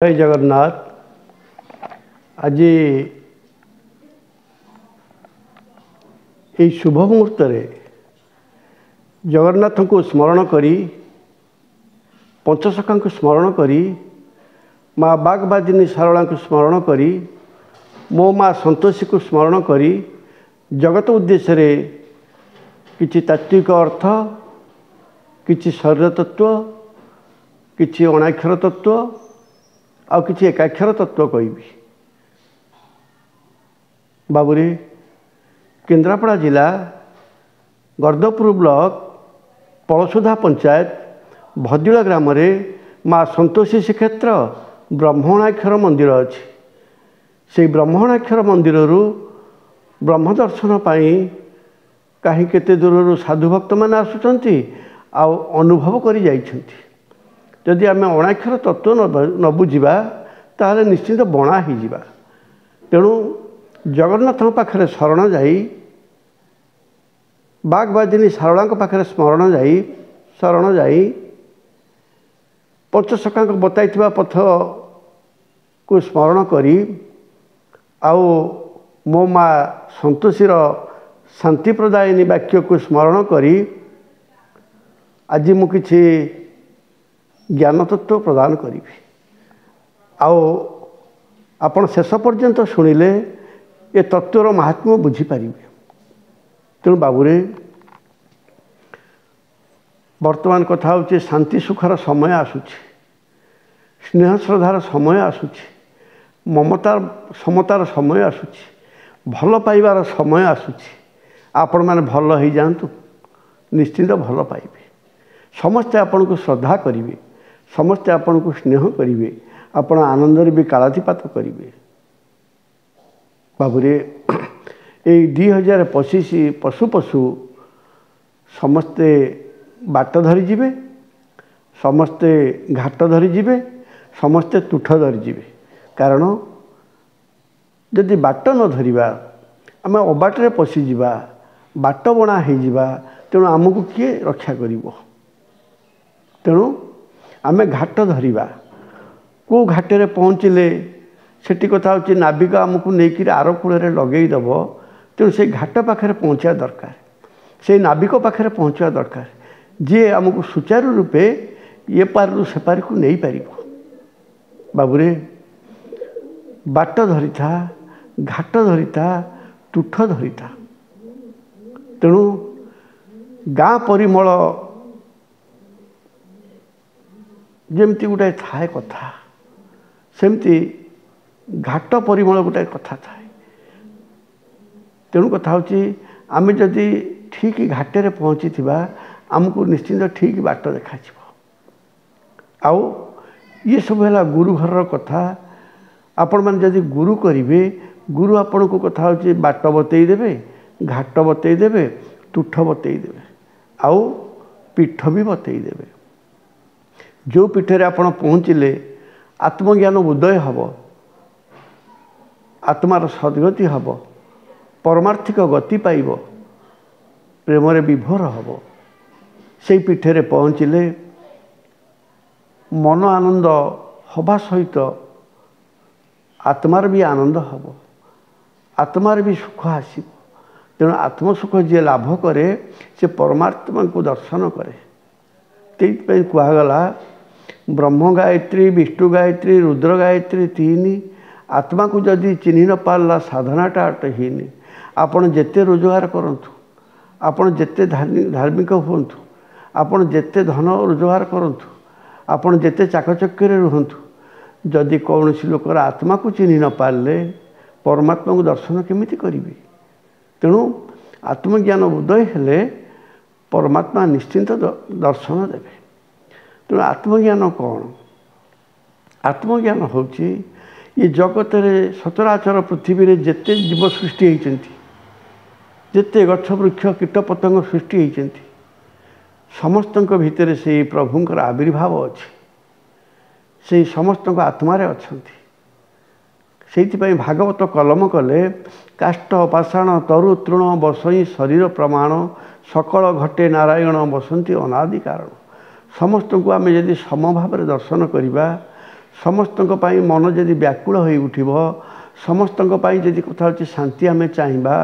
जय जगन्नाथ। आज ये शुभ मुहूर्त जगन्नाथ को स्मरण करी पंचसखा को स्मरण करी माँ बागबादिनी सारला को स्मरण करी मो माँ संतोषी को स्मरण करी जगत उद्देश्य रे किछि तात्विक अर्थ किछि शरीर तत्व किछि अणाक्षर तत्व आ किछि एकाक्षर तत्व कहबी। बाबूरे केन्द्रापड़ा जिला गर्दपुर ब्लॉक पलसुधा पंचायत भद्युला ग्राम रे माँ संतोषी श्रीक्षेत्र ब्रह्मणाक्षर मंदिर अच्छी। से ब्रह्मणाक्षर मंदिर ब्रह्म दर्शन पाई कहीं केते दूर साधु भक्त मैंने आसुचंती आ अनुभव करी जाइछंती। जदि आम अणाक्षर तत्व न बुझा ताहले निश्चित बणा हो जा। तेणु जगन्नाथ पाखे शरण जाई बागबादिनी सारला पाखे शरण जाई पंचसखा बताई पथ को स्मरण करी आओ मो माँ संतोषीर शांति प्रदायिनी वाक्य को स्मरण करी आज मु किछि ज्ञान तत्व प्रदान करी। आओ आपण शेष पर्यंत शुणिले ये तत्वर महात्म्य बुझीपारे। तेणु बाबूरे वर्तमान कथा होचे शांति सुखर समय आसुची, स्नेह श्रद्धार समय आसुची, ममतार समतार समय आसुची, भल पाइबार समय आसुची। आपण माने भल हो जातु निश्चिंत भल पाइबे। समस्ते आपण को श्रद्धा करिवे, समस्ते आपण को स्नेह करिवे, आपण आनंद भी कालातिपात करिवे। बाबूरे ये 2025 पशु पशु समस्ते बाट धरी जिवे, समस्ते घाट धरी जिवे, समस्ते तुठ धरी जिवे। कारण जदि बाट न धरिबा आम अबाटे पशिजा बाट बणा हो। तेणु आमको किए रक्षा करिवो। तेणु आमे घाट धरिबा को घाटे पहुँचले सेठी कथा होची नाविक आमको लेकिन आर कूल लगेदब। तेणु से घाट पाखे पहुँचा दरकार, से नाविक पाखे पहुँचा दरकार जी आमको सुचारू रूपे ये पार से पार को नहीं पार। बाबूरे बाट धरिथा, घाट धरिथा, तुठ धरिथा। तेणु गाँ परिमल जमती गोटाए थाए कथा सेमती घाट परिमल गोटाए कथा थाए। तेणु कथा होची आमे जदि ठीक घाटे पहुँची थिबा आमको निश्चिंत ठीक बाट देखा। आओ ये सब है गुरु घर कथा। आपण मैंने जदि गुरु करिवे, गुरु आपण को कथा होची बाट बतई देवे, घाट बतई देवे, तुठ बतई देवे, आओ पीठ भी बतई देवे। जो पीठे आपण पहुँचले आत्मज्ञान उदय हब, आत्मार सद्गति हब, परमार्थिक गति पाइब, प्रेम विभोर हब। से पीठे पहुँचले मन आनंद हवा सहित आत्मार भी आनंद हब, आत्मार भी सुख आसब। तेणु आत्मसुख जी लाभ करे से परमात्मा को दर्शन करे। तेई कहगला ब्रह्म गायत्री, विष्णु गायत्री, रुद्र गायत्री तीन आत्मा को जदि चिन्ह न पारला साधनाटा अटहीन। आपण जेते रोजगार करंतु, आपण जेते धार्मिक हुंतु, आपण जेते धन रोजगार करंतु, आपण जेते चाकचक्य रुहंतु, जदि कौन लोकर आत्मा को चिन्ह न पारले परमात्मा को दर्शन केमिति करिवे। तेणु आत्मज्ञान उदय हेले परमात्मा निश्चिंत दर्शन देवे। तेणु आत्मज्ञान कौन? आत्मज्ञान होची ये जगत रे सचराचर पृथ्वी रे जेते जीव सृष्टि होइचंती, जेते गछ वृक्ष कीट पतंग सृष्टि होइचंती, समस्तक भितर से प्रभुंकर आविर्भाव अच्छी। से समस्त आत्मारे अछंती। से भागवत कलम कले काष्ठ पाषाण तरु तृण बसई शरीर प्रमाण सकल घटे नारायण बसंती अनादि कारण। समस्त को आम जदि समभाव दर्शन करवा ସମସ୍ତଙ୍କ ପାଇଁ ମନ ଯଦି ବ୍ୟାକୁଳ ହୋଇ ଉଠିବ, ସମସ୍ତଙ୍କ ପାଇଁ ଯଦି କଥା ହେଉଛି ଶାନ୍ତି ଆମେ ଚାହିଁବା,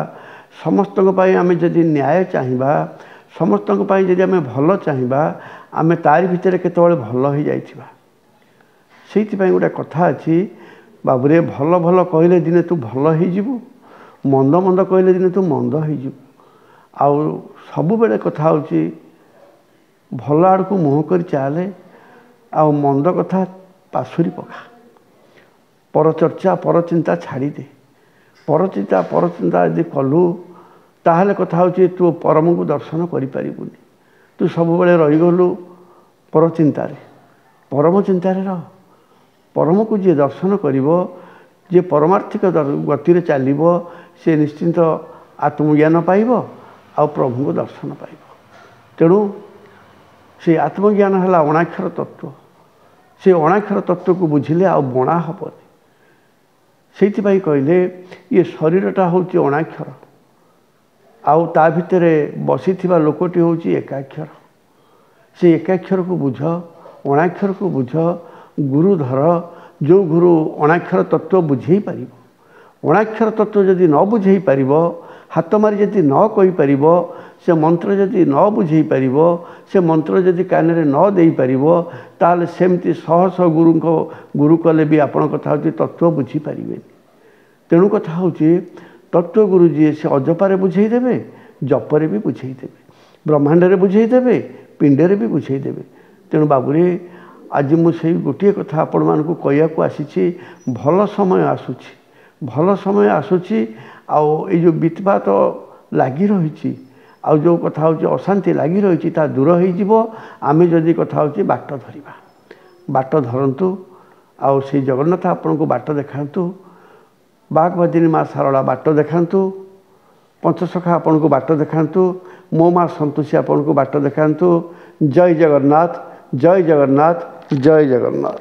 ସମସ୍ତଙ୍କ ପାଇଁ ଆମେ ଯଦି ନ୍ୟାୟ ଚାହିଁବା, ସମସ୍ତଙ୍କ ପାଇଁ ଯଦି ଆମେ ଭଲ ଚାହିଁବା, ଆମେ ତାରି ଭିତରେ କେତେବେଳେ ଭଲ ହୋଇଯାଇଥିବା। ସେଇଥିପାଇଁ ଗୋଟେ କଥା ଅଛି, ବାବୁରେ ଭଲ ଭଲ କହିଲେ ଦିନେ ତୁ ଭଲ ହେଇଯିବୁ, ମନ୍ଦ ମନ୍ଦ କହିଲେ ଦିନେ ତୁ ମନ୍ଦ ହେଇଯିବୁ। ଆଉ ସବୁବେଳେ କଥା ହେଉଛି ଭଲ ଆଡ଼କୁ ମୁହଁ କରି ଚାଲେ, ଆଉ ମନ୍ଦ କଥା ପାଶୁରି ପକା। ପରଚର୍ଚ୍ଚା ପରଚିନ୍ତା ଛାଡ଼ିଦେ। ପରଚିନ୍ତା ଯଦି କଲୁ ତାହେଲେ କଥା ହେଉଛି ତୁ ପରମକୁ ଦର୍ଶନ କରିପାରିବୁନି। ତୁ ସବୁବେଳେ ରହିଗଲୁ ପରଚିନ୍ତାରେ। ପରମ ଚିନ୍ତାରେ ରହ। ପରମକୁ ଯିଏ ଦର୍ଶନ କରିବ, ଯିଏ ପରମାର୍ଥିକ ଗତିରେ ଚାଲିବ, ସେ ନିଶ୍ଚିନ୍ତ ଆତ୍ମଜ୍ଞାନ ପାଇବ ଆଉ ପ୍ରଭୁଙ୍କୁ ଦର୍ଶନ ପାଇବ। ତେଣୁ ସେ ଆତ୍ମଜ୍ଞାନ ହେଲା ଅଣାକ୍ଷର ତତ୍ତ୍ୱ। ସେ ଅଣାକ୍ଷର ତତ୍ତ୍ୱକୁ ବୁଝିଲେ ଆଉ ବଣା ହେବନି। ସେଇଥିପାଇଁ କହିଲେ ଇଏ ଶରୀରଟା ହେଉଛି ଅଣାକ୍ଷର, ଆଉ ତା ଭିତରେ ବସିଥିବା ଲୋକଟି ହେଉଛି ଏକାକ୍ଷର। ସେ ଏକାକ୍ଷରକୁ ବୁଝ, ଅଣାକ୍ଷରକୁ ବୁଝ, ଗୁରୁ ଧର। ଯେଉଁ ଗୁରୁ ଅଣାକ୍ଷର ତତ୍ତ୍ୱ ବୁଝେଇ ପାରିବ। ଅଣାକ୍ଷର ତତ୍ତ୍ୱ ଯଦି ନ ବୁଝେଇ ପାରିବ, ହାତ ମାରି ଯଦି ନ କହିପାରିବ, ସେ ମନ୍ତ୍ର ଯଦି ନ ବୁଝେଇ ପାରିବ, ସେ ମନ୍ତ୍ର ଯଦି କାନରେ ନ ଦେଇପାରିବ, ତାହେଲେ ସେମିତି ଶହ ଶହ ଗୁରୁ କଲେ ବି ଆପଣ କଥା ହେଉଛି ତତ୍ତ୍ୱ ବୁଝିପାରିବେନି। ତେଣୁ କଥା ହେଉଛି ତତ୍ତ୍ୱ ଗୁରୁ ଯିଏ ସେ ଅଜପାରେ ବୁଝେଇ ଦେବେ, ଜପରେ ବି ବୁଝେଇ ଦେବେ, ବ୍ରହ୍ମାଣ୍ଡରେ ବୁଝେଇ ଦେବେ, ପିଣ୍ଡରେ ବି ବୁଝେଇ ଦେବେ। ତେଣୁ ବାବୁରେ ଆଜି ମୁଁ ସେଇ ଗୋଟିଏ କଥା ଆପଣମାନଙ୍କୁ କହିବାକୁ ଆସିଛି, ଭଲ ସମୟ ଆସୁଛି, ଭଲ ସମୟ ଆସୁଛି। ଆଉ ଏଇ ଯେଉଁ ବିତ୍ପାତ ଲାଗି ରହିଛି, ଆଉ ଯେଉଁ କଥା ହେଉଛି ଅଶାନ୍ତି ଲାଗି ରହିଛି, ତା ଦୂର ହେଇଯିବ ଆମେ ଯଦି କଥା ହେଉଛି ବାଟ ଧରିବା। ବାଟ ଧରନ୍ତୁ, ଆଉ ସେଇ ଜଗନ୍ନାଥ ଆପଣଙ୍କୁ ବାଟ ଦେଖାନ୍ତୁ, ବାଗବଦିନୀ ମା ଶାରଳା ବାଟ ଦେଖାନ୍ତୁ, ପଞ୍ଚସଖା ଆପଣଙ୍କୁ ବାଟ ଦେଖାନ୍ତୁ, ମୋ ମା ସନ୍ତୋଷୀ ଆପଣଙ୍କୁ ବାଟ ଦେଖାନ୍ତୁ। ଜୟ ଜଗନ୍ନାଥ, ଜୟ ଜଗନ୍ନାଥ, ଜୟ ଜଗନ୍ନାଥ।